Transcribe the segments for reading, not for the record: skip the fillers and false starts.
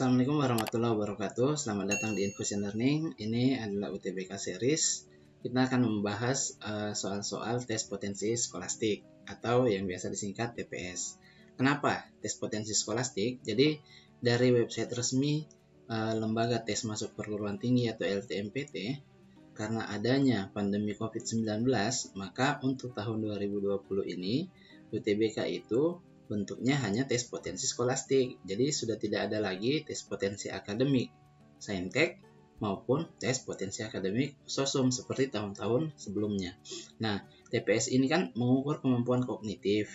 Assalamualaikum warahmatullahi wabarakatuh. Selamat datang di Infusion Learning. Ini adalah UTBK series. Kita akan membahas soal-soal tes potensi skolastik atau yang biasa disingkat TPS. Kenapa tes potensi skolastik? Jadi dari website resmi Lembaga Tes Masuk Perguruan Tinggi atau LTMPT, karena adanya pandemi COVID-19, maka untuk tahun 2020 ini UTBK itu bentuknya hanya tes potensi skolastik. Jadi sudah tidak ada lagi tes potensi akademik Saintek maupun tes potensi akademik Sosum seperti tahun-tahun sebelumnya. Nah, TPS ini kan mengukur kemampuan kognitif,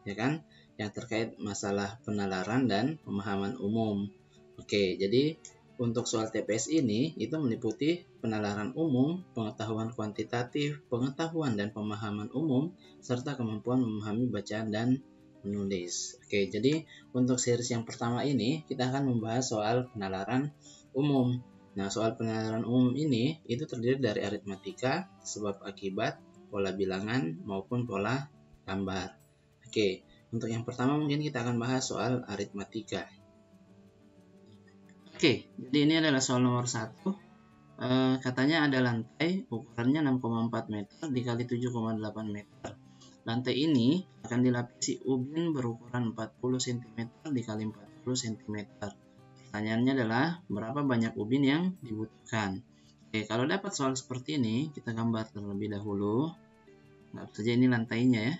ya kan, yang terkait masalah penalaran dan pemahaman umum. Oke, jadi untuk soal TPS ini itu meliputi penalaran umum, pengetahuan kuantitatif, pengetahuan dan pemahaman umum, serta kemampuan memahami bacaan dan menulis. Oke, jadi untuk series yang pertama ini kita akan membahas soal penalaran umum. Nah, soal penalaran umum ini itu terdiri dari aritmatika, sebab akibat, pola bilangan maupun pola gambar. Oke, untuk yang pertama mungkin kita akan bahas soal aritmatika. Oke, jadi ini adalah soal nomor 1. Katanya ada lantai ukurannya 6,4 meter dikali 7,8 meter. Lantai ini akan dilapisi ubin berukuran 40 cm dikali 40 cm. Pertanyaannya adalah berapa banyak ubin yang dibutuhkan. Oke, kalau dapat soal seperti ini, kita gambar terlebih dahulu. Anggap saja ini lantainya ya.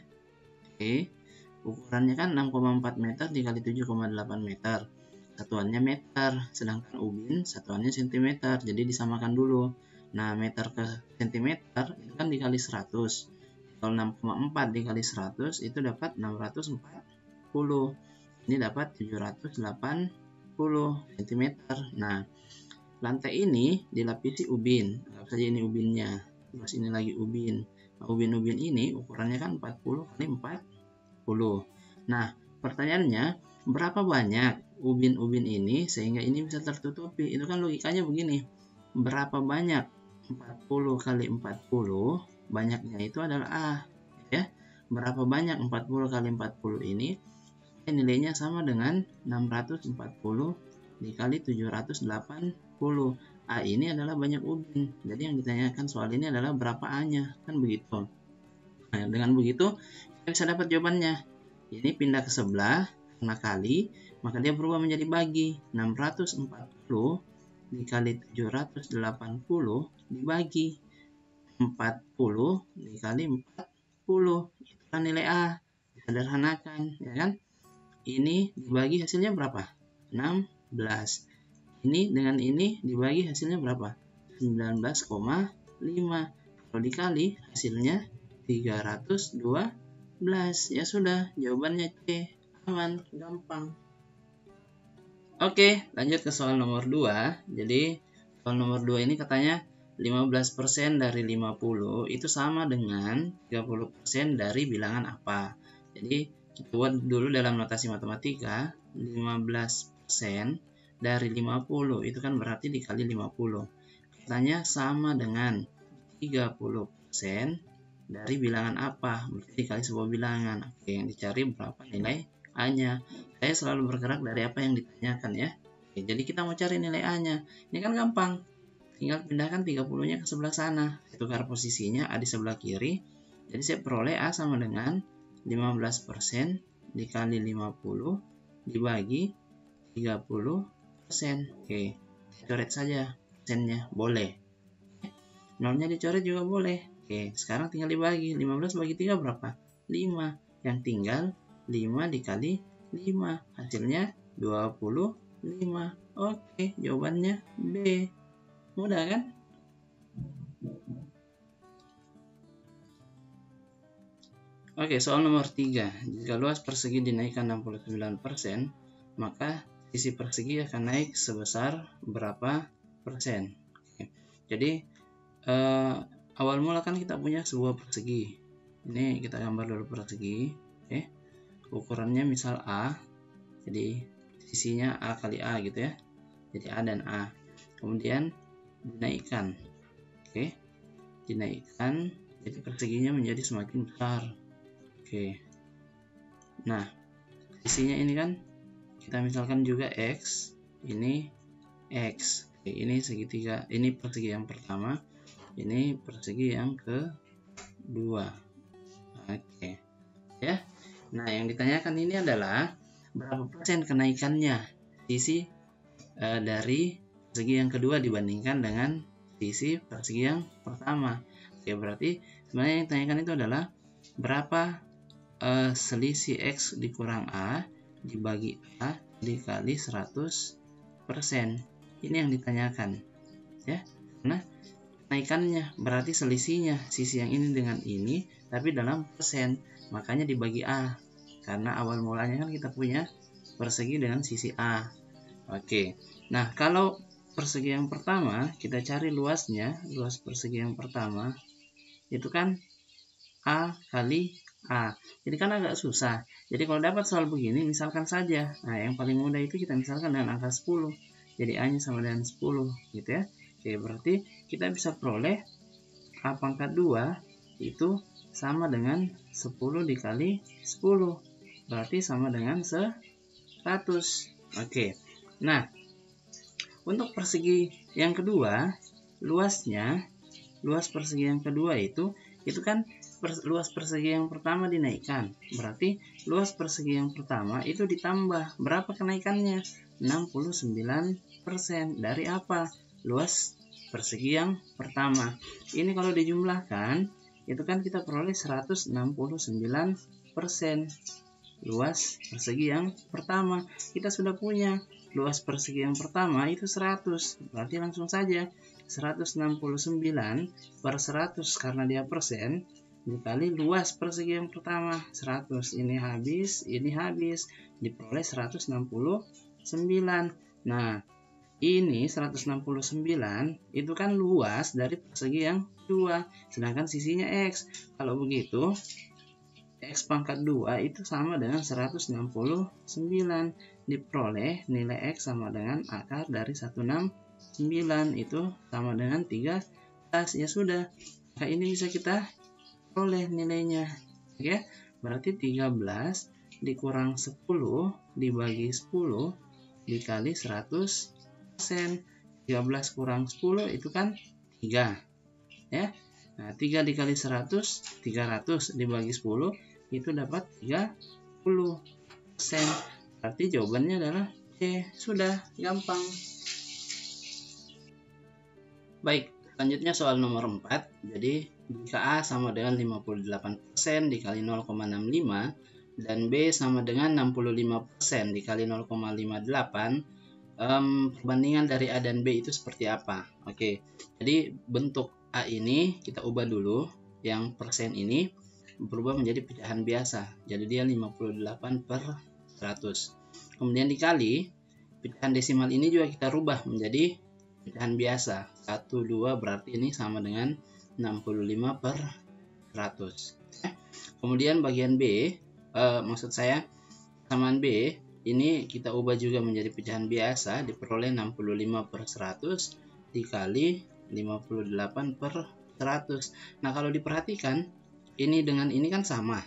Oke, ukurannya kan 6,4 meter dikali 7,8 meter. Satuannya meter, sedangkan ubin satuannya cm. Jadi disamakan dulu. Nah, meter ke centimeter itu kan dikali 100. Kalau 6,4 dikali 100 itu dapat 640. Ini dapat 780 cm. Nah, lantai ini dilapisi ubin. Anggap saja ini ubinnya. Terus ini lagi ubin. Nah, ubin-ubin ini ukurannya kan 40 kali 40. Nah, pertanyaannya berapa banyak ubin-ubin ini sehingga ini bisa tertutupi? Itu kan logikanya begini. Berapa banyak 40 kali 40? Banyaknya itu adalah A, ya. Berapa banyak 40 kali 40 ini? Nilainya sama dengan 640 dikali 780. A ini adalah banyak ubin. Jadi yang ditanyakan soal ini adalah berapa A-nya, kan begitu. Nah, dengan begitu kita bisa dapat jawabannya. Ini pindah ke sebelah karena kali, maka dia berubah menjadi bagi. 640 dikali 780 dibagi 40 dikali 40, itu kan nilai A. Sederhanakan, ya kan? Ini dibagi hasilnya berapa? 16. Ini dengan ini dibagi hasilnya berapa? 19,5. Kalau dikali hasilnya 312. Ya sudah, jawabannya C. Aman, gampang. Oke, lanjut ke soal nomor 2. Jadi soal nomor 2 ini katanya 15% dari 50 itu sama dengan 30% dari bilangan apa. Jadi kita buat dulu dalam notasi matematika, 15% dari 50 itu kan berarti dikali 50. Katanya sama dengan 30% dari bilangan apa, berarti dikali sebuah bilangan. Oke, yang dicari berapa nilai A-nya. Saya selalu bergerak dari apa yang ditanyakan ya. Oke, jadi kita mau cari nilai A-nya. Ini kan gampang. Tinggal pindahkan 30-nya ke sebelah sana. Saya tukar posisinya, A di sebelah kiri. Jadi saya peroleh A sama dengan 15% dikali 50 dibagi 30%. Oke, coret saja persennya. Boleh. Nolnya dicoret juga boleh. Oke, sekarang tinggal dibagi. 15 bagi 3 berapa? 5. Yang tinggal 5 dikali 5. Hasilnya 25. Oke, jawabannya B. Mudah kan? Oke, soal nomor 3. Jika luas persegi dinaikkan 69%, maka sisi persegi akan naik sebesar berapa persen? Oke. Jadi awal mula kan kita punya sebuah persegi. Ini kita gambar dulu persegi. Oke. Ukurannya misal A. Jadi sisinya A kali A gitu ya. Jadi A dan A. Kemudian dinaikkan, oke, dinaikkan, jadi perseginya menjadi semakin besar. Oke, nah sisinya ini kan kita misalkan juga X, ini X. Oke, ini segitiga, ini persegi yang pertama, ini persegi yang kedua. Oke, ya. Nah, yang ditanyakan ini adalah berapa persen kenaikannya sisi dari persegi yang kedua dibandingkan dengan sisi persegi yang pertama. Oke, berarti sebenarnya yang ditanyakan itu adalah berapa selisih X dikurang A dibagi A dikali 100%. Ini yang ditanyakan, ya. Nah, kenaikannya berarti selisihnya sisi yang ini dengan ini, tapi dalam persen, makanya dibagi A. Karena awal mulanya kan kita punya persegi dengan sisi A. Oke, nah kalau persegi yang pertama kita cari luasnya, luas persegi yang pertama itu kan A kali A. Jadi kan agak susah. Jadi kalau dapat soal begini, misalkan saja. Nah, yang paling mudah itu kita misalkan dengan angka 10. Jadi A-nya sama dengan 10, gitu ya. Oke, berarti kita bisa peroleh A pangkat 2 itu sama dengan 10 dikali 10. Berarti sama dengan 100. Oke. Nah, untuk persegi yang kedua, luas persegi yang kedua itu kan luas persegi yang pertama dinaikkan. Berarti luas persegi yang pertama itu ditambah. Berapa kenaikannya? 69%. Dari apa? Luas persegi yang pertama. Ini kalau dijumlahkan, itu kan kita peroleh 169% luas persegi yang pertama. Kita sudah punya luas persegi yang pertama itu 100. Berarti langsung saja 169 per 100 karena dia persen dikali luas persegi yang pertama 100. Ini habis, diperoleh 169. Nah, ini 169 itu kan luas dari persegi yang kedua, sedangkan sisinya X. Kalau begitu, X pangkat 2 itu sama dengan 169. Diperoleh nilai X sama dengan akar dari 169, itu sama dengan 13. Ya sudah, maka ini bisa kita peroleh nilainya. Oke, berarti 13 dikurang 10 dibagi 10 dikali 100%. 13 kurang 10 itu kan 3. Ya. Nah, 3 dikali 100, 300 dibagi 10 itu dapat 30%. Berarti jawabannya adalah C. Sudah, gampang. Baik, selanjutnya soal nomor 4. Jadi, jika A sama dengan 58% dikali 0,65 dan B sama dengan 65% dikali 0,58, perbandingan dari A dan B itu seperti apa? Oke, jadi bentuk A ini kita ubah dulu. Yang persen ini berubah menjadi pecahan biasa. Jadi dia 58 per 100. Kemudian dikali, pecahan desimal ini juga kita rubah menjadi pecahan biasa. 1, 2 berarti ini sama dengan 65 per 100. Kemudian bagian B, maksud saya samaan B, ini kita ubah juga menjadi pecahan biasa, diperoleh 65 per 100 dikali 58 per 100. Nah, kalau diperhatikan, ini dengan ini kan sama.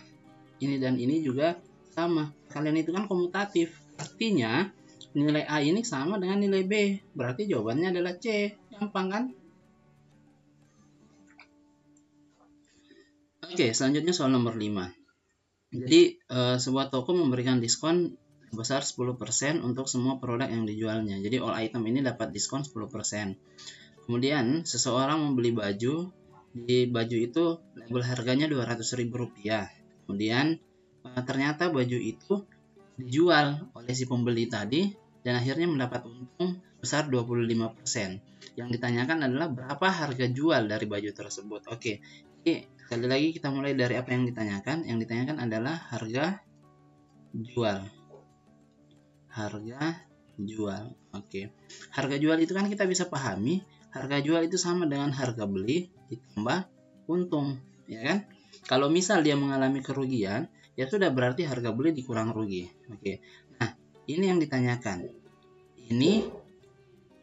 Ini dan ini juga sama. Kalian itu kan komutatif. Artinya, nilai A ini sama dengan nilai B. Berarti jawabannya adalah C. Gampang kan? Oke, selanjutnya soal nomor 5. Jadi, sebuah toko memberikan diskon sebesar 10% untuk semua produk yang dijualnya. Jadi, all item ini dapat diskon 10%. Kemudian, seseorang membeli baju. Di baju itu label harganya Rp200.000. Kemudian, ternyata baju itu dijual oleh si pembeli tadi dan akhirnya mendapat untung besar 25%. Yang ditanyakan adalah berapa harga jual dari baju tersebut. Oke, jadi sekali lagi kita mulai dari apa yang ditanyakan. Yang ditanyakan adalah harga jual. Harga jual. Oke. Harga jual itu kan kita bisa pahami, harga jual itu sama dengan harga beli ditambah untung, ya kan? Kalau misal dia mengalami kerugian, ya sudah berarti harga beli dikurang rugi. Oke. Nah, ini yang ditanyakan. Ini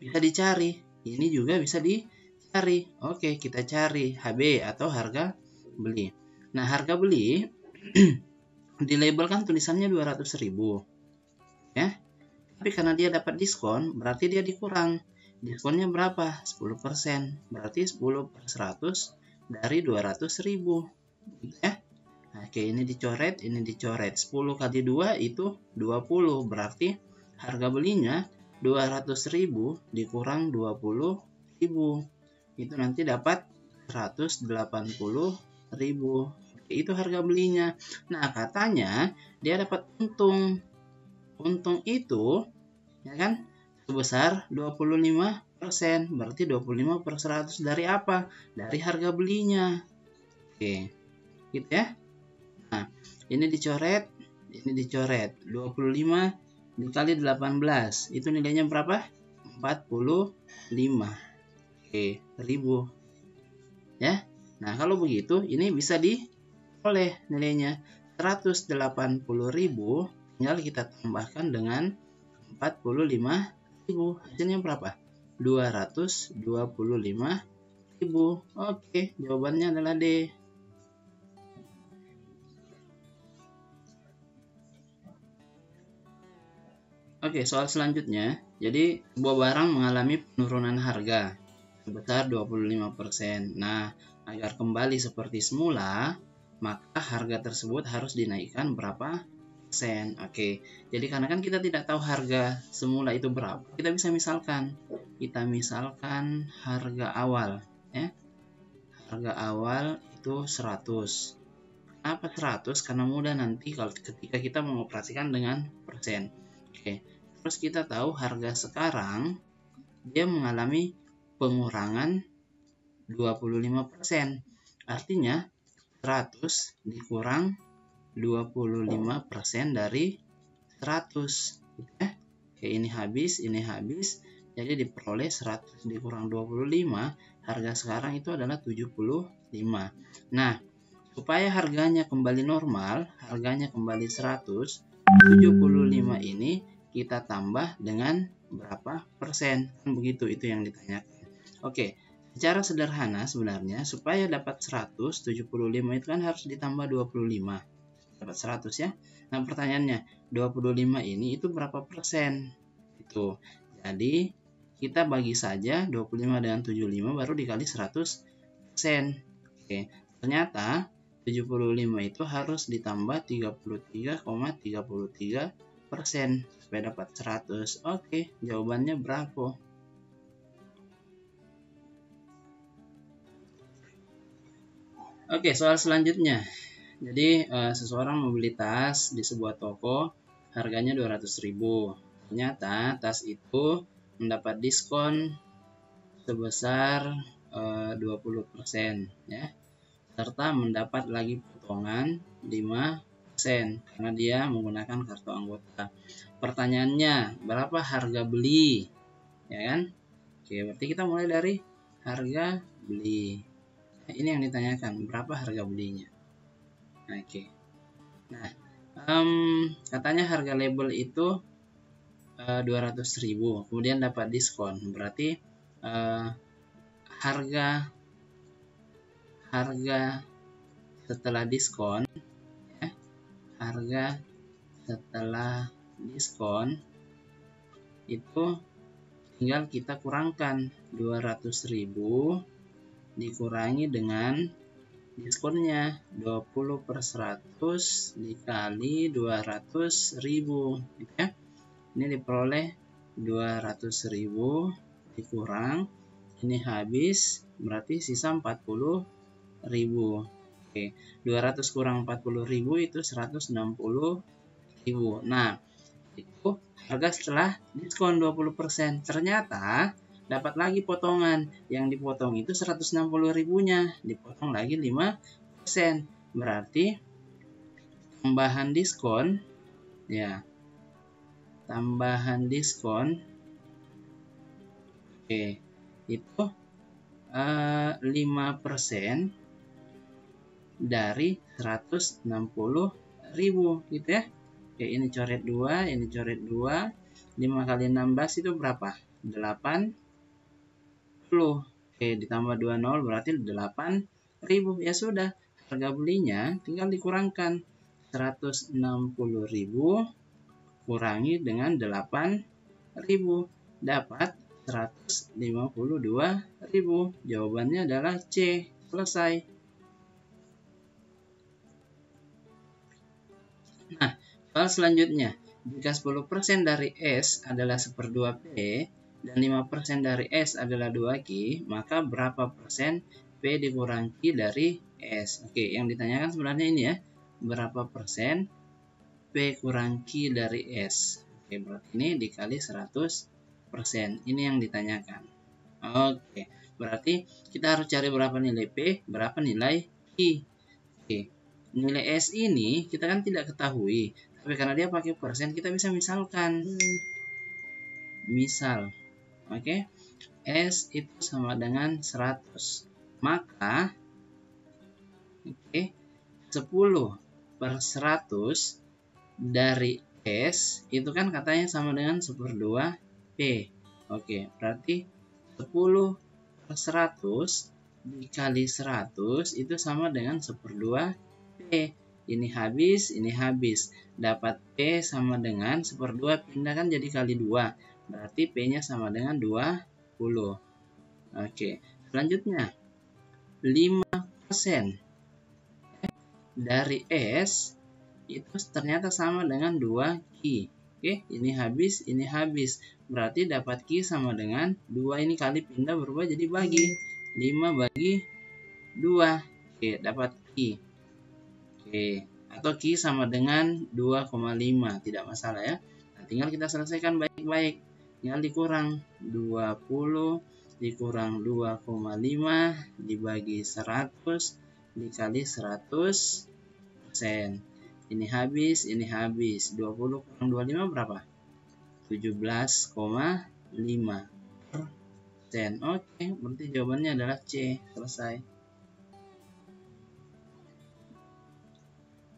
bisa dicari, ini juga bisa dicari. Oke, kita cari HB atau harga beli. Nah, harga beli di label kan tulisannya 200.000. Ya. Tapi karena dia dapat diskon, berarti dia dikurang. Diskonnya berapa? 10%. Berarti 10 per 100 dari 200.000. Gitu ya. Nah, oke, ini dicoret, ini dicoret. 10 kali 2 itu 20. Berarti harga belinya 200.000 dikurang 20.000. Itu nanti dapat 180.000. Itu harga belinya. Nah, katanya dia dapat untung. Untung itu ya kan sebesar 25%. Berarti 25 per 100 dari apa? Dari harga belinya. Oke. Gitu ya. Nah, ini dicoret, ini dicoret. 25 dikali 18. Itu nilainya berapa? 45. Oke, ribu. Ya. Nah, kalau begitu ini bisa diperoleh nilainya 180.000, tinggal kita tambahkan dengan 45.000. Hasilnya berapa? 225.000. Oke, jawabannya adalah D. Oke, soal selanjutnya. Jadi, sebuah barang mengalami penurunan harga sebesar 25%. Nah, agar kembali seperti semula, maka harga tersebut harus dinaikkan berapa persen. Oke, jadi karena kan kita tidak tahu harga semula itu berapa, kita bisa misalkan. Kita misalkan harga awal. Ya. Harga awal itu 100. Kenapa 100? Karena mudah nanti kalau ketika kita mengoperasikan dengan persen. Oke. Terus kita tahu harga sekarang dia mengalami pengurangan 25%. Artinya 100 dikurang 25% dari 100. Oke, ini habis, ini habis. Jadi diperoleh 100 dikurang 25, harga sekarang itu adalah 75. Nah, supaya harganya kembali normal, harganya kembali 100, 75 ini kita tambah dengan berapa persen, kan begitu, itu yang ditanyakan. Oke, secara sederhana sebenarnya supaya dapat 175 itu kan harus ditambah 25, dapat 100 ya. Nah, pertanyaannya 25 ini itu berapa persen? Itu. Jadi kita bagi saja 25 dengan 75 baru dikali 100%. Oke, ternyata 75 itu harus ditambah 33,33% supaya dapat 100. Oke, jawabannya Bravo. Oke, soal selanjutnya. Jadi, seseorang membeli tas di sebuah toko, harganya 200.000. Ternyata tas itu mendapat diskon sebesar 20%, ya. Serta mendapat lagi potongan 5% karena dia menggunakan kartu anggota. Pertanyaannya, berapa harga beli? Ya kan? Oke, berarti kita mulai dari harga beli. Nah, ini yang ditanyakan, berapa harga belinya? Oke. Nah, katanya harga label itu 200.000, kemudian dapat diskon. Berarti harga setelah diskon, ya, harga setelah diskon itu tinggal kita kurangkan 200.000 dikurangi dengan diskonnya 20 per 100 dikali 200.000, gitu ya. Ini diperoleh 200.000 dikurang ini habis, berarti sisa 40.000. Oke, 200 kurang 40.000 itu 160.000. Nah, itu harga setelah diskon 20%. Ternyata dapat lagi potongan. Yang dipotong itu 160.000-nya, dipotong lagi 5%. Berarti tambahan diskon, ya. Tambahan diskon, oke, itu 5% dari 160.000, gitu ya. Oke, ini coret 2, ini coret 2. 5 kali 16 itu berapa? 80. Oke, ditambah 20 berarti 8.000. Ya sudah, harga belinya tinggal dikurangkan 160.000 kurangi dengan 8.000. dapat 152.000. Jawabannya adalah C. Selesai. Nah, soal selanjutnya, jika 10% dari S adalah 1/2 P dan 5% dari S adalah 2Q, maka berapa persen P dikurang Q dari S? Oke, yang ditanyakan sebenarnya ini ya, berapa persen P kurang Q dari S? Oke, berarti ini dikali 100%. Ini yang ditanyakan. Oke, berarti kita harus cari berapa nilai P, berapa nilai Q. Oke, nilai S ini kita kan tidak ketahui, tapi karena dia pakai persen, kita bisa misalkan. Misal, oke, S itu sama dengan 100. Maka, oke, 10/100 dari S itu kan katanya sama dengan 1/2 P. Oke, berarti 10/100 dikali 100 itu sama dengan 1/2 P. Ini habis, dapat P sama dengan 1/2, pindahkan jadi kali 2, berarti P nya sama dengan 20. Oke, selanjutnya 5% dari S itu ternyata sama dengan 2Q. Oke, ini habis, berarti dapat Q sama dengan 2, ini kali pindah berubah jadi bagi, 5 bagi 2. Oke, dapat Q. Oke, atau Q sama dengan 2,5, tidak masalah ya. Nah, tinggal kita selesaikan baik-baik. Tinggal dikurang 20 dikurang 2,5 dibagi 100 dikali 100%. Ini habis, 20 kurang 25 berapa? 17,5%. Oke, berarti jawabannya adalah C. Selesai.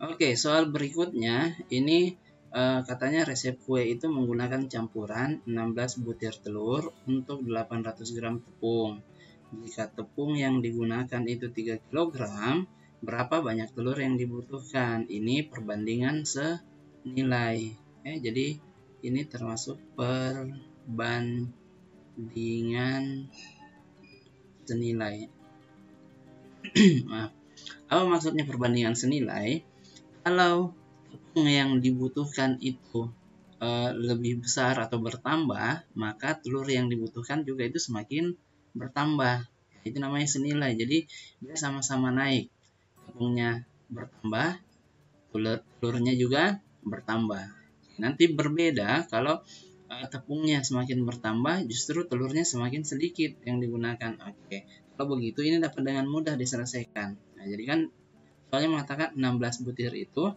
Oke, soal berikutnya ini katanya resep kue itu menggunakan campuran 16 butir telur untuk 800 gram tepung. Jika tepung yang digunakan itu 3 kg, berapa banyak telur yang dibutuhkan? Ini perbandingan senilai. Jadi ini termasuk perbandingan senilai. Maaf. Apa maksudnya perbandingan senilai? Kalau tepung yang dibutuhkan itu lebih besar atau bertambah, maka telur yang dibutuhkan juga itu semakin bertambah. Itu namanya senilai. Jadi dia sama-sama naik. Tepungnya bertambah, telurnya juga bertambah. Nanti berbeda kalau tepungnya semakin bertambah, justru telurnya semakin sedikit yang digunakan. Oke, kalau begitu ini dapat dengan mudah diselesaikan. Nah, jadi kan soalnya mengatakan 16 butir itu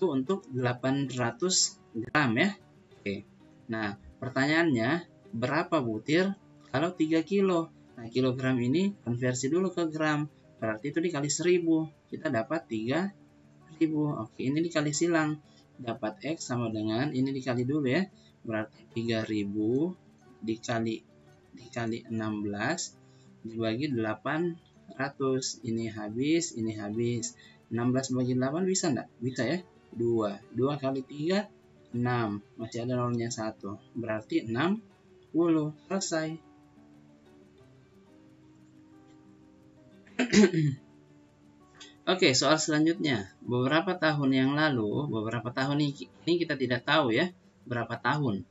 untuk 800 gram ya. Oke. Nah, pertanyaannya berapa butir kalau 3 kilo? Nah, kilogram ini konversi dulu ke gram. Berarti itu dikali 1000. Kita dapat 3000. Oke, ini dikali silang. Dapat X sama dengan ini dikali dulu ya. Berarti 3000 dikali 16 dibagi 800. Ini habis, 16 bagi 8 bisa enggak? Bisa ya. 2 kali 3, 6. Masih ada nolnya 1. Berarti 60. Selesai. Oke, soal selanjutnya. Beberapa tahun ini kita tidak tahu ya berapa tahun.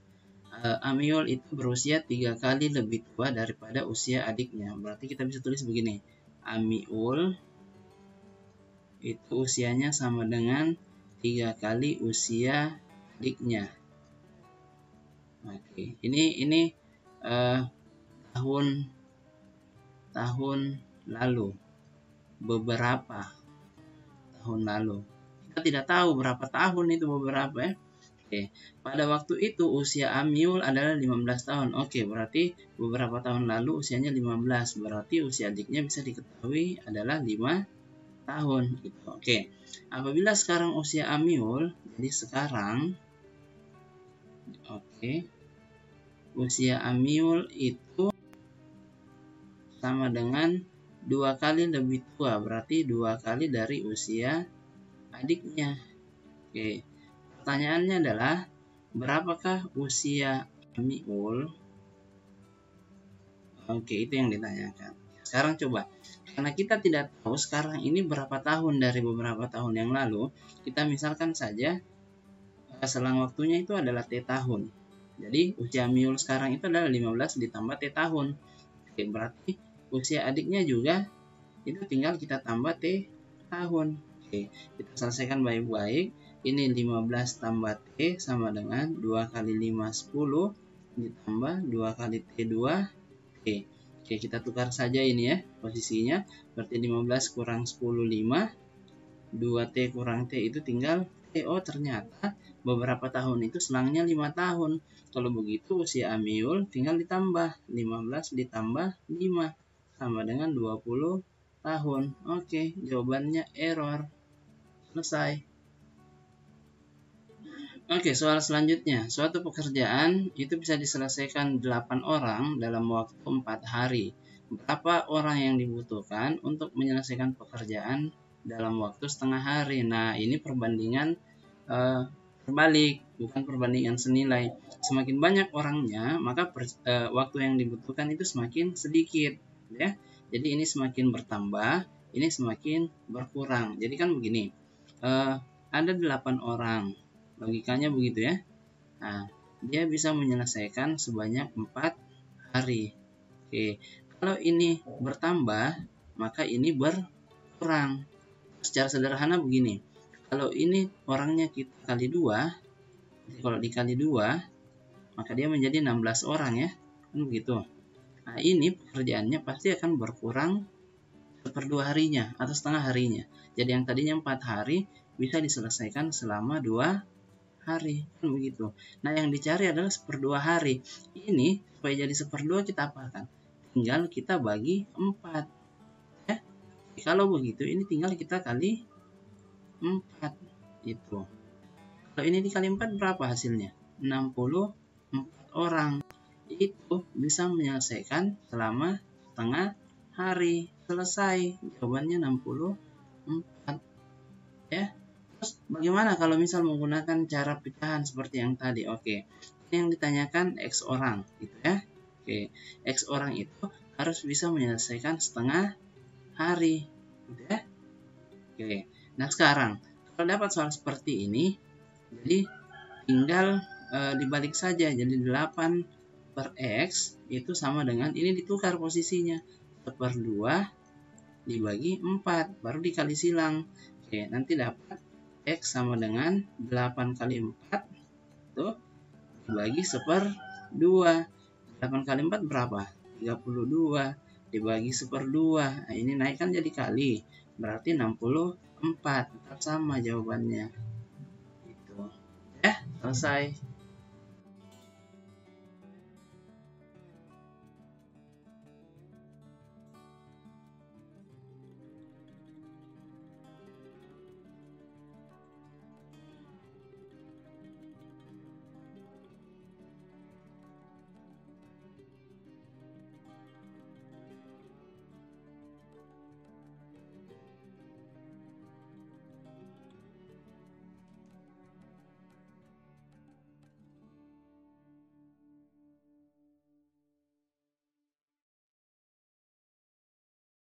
Amiul itu berusia 3 kali lebih tua daripada usia adiknya. Berarti kita bisa tulis begini. Amiul itu usianya sama dengan 3 kali usia adiknya. Oke, ini tahun lalu, beberapa tahun lalu. Kita tidak tahu berapa tahun itu beberapa ya. Oke, pada waktu itu usia Amiul adalah 15 tahun. Oke, berarti beberapa tahun lalu usianya 15. Berarti usia adiknya bisa diketahui adalah 5 tahun. Gitu. Oke, apabila sekarang usia Amiul, jadi sekarang, usia Amiul itu sama dengan 2 kali lebih tua, berarti 2 kali dari usia adiknya. Oke, pertanyaannya adalah berapakah usia Amiul. Oke, itu yang ditanyakan. Sekarang coba, karena kita tidak tahu sekarang ini berapa tahun dari beberapa tahun yang lalu, kita misalkan saja selang waktunya itu adalah T tahun. Jadi usia Amiul sekarang itu adalah 15 ditambah T tahun. Oke, berarti usia adiknya juga itu tinggal kita tambah T tahun. Oke, kita selesaikan baik-baik. Ini 15 tambah T sama dengan 2 kali 5 10 ditambah 2 kali T2 T. Oke, kita tukar saja ini ya posisinya. Berarti 15 kurang 10 5. 2T kurang T itu tinggal T. Oh, ternyata beberapa tahun itu selangnya 5 tahun. Kalau begitu usia Amiul tinggal ditambah 15 ditambah 5 sama dengan 20 tahun. Oke, jawabannya error. Selesai. Oke, soal selanjutnya. Suatu pekerjaan itu bisa diselesaikan 8 orang dalam waktu 4 hari. Berapa orang yang dibutuhkan untuk menyelesaikan pekerjaan dalam waktu setengah hari? Nah, ini perbandingan terbalik, bukan perbandingan senilai. Semakin banyak orangnya, maka waktu yang dibutuhkan itu semakin sedikit, ya. Jadi ini semakin bertambah, ini semakin berkurang. Jadi kan begini, ada 8 orang, logikanya begitu ya. Nah, dia bisa menyelesaikan sebanyak 4 hari. Oke, kalau ini bertambah, maka ini berkurang. Secara sederhana begini, kalau ini orangnya kita kali 2, kalau dikali 2, maka dia menjadi 16 orang ya, kan begitu. Nah, ini pekerjaannya pasti akan berkurang 1/2 harinya atau setengah harinya. Jadi yang tadinya 4 hari bisa diselesaikan selama 2 hari, kan begitu. Nah, yang dicari adalah 1/2 hari. Ini supaya jadi 1/2 kita apakan? Tinggal kita bagi 4. Ya. Kalau begitu ini tinggal kita kali 4 itu. Kalau ini dikali 4 berapa hasilnya? 64 orang. Itu bisa menyelesaikan selama setengah hari. Selesai. Jawabannya 64. Ya. Terus bagaimana kalau misal menggunakan cara pecahan seperti yang tadi? Oke. Ini yang ditanyakan X orang gitu ya. Oke. X orang itu harus bisa menyelesaikan setengah hari gitu ya. Oke. Nah, sekarang kalau dapat soal seperti ini, jadi tinggal dibalik saja. Jadi 8 per X itu sama dengan ini ditukar posisinya. 1/2 dibagi 4. Baru dikali silang. Oke, nanti dapat X sama dengan 8 kali 4. Tuh, dibagi 1/2. 8 kali 4 berapa? 32. Dibagi 1/2. Nah, ini naikkan jadi kali. Berarti 64. Tetap sama jawabannya. Gitu. Ya, selesai.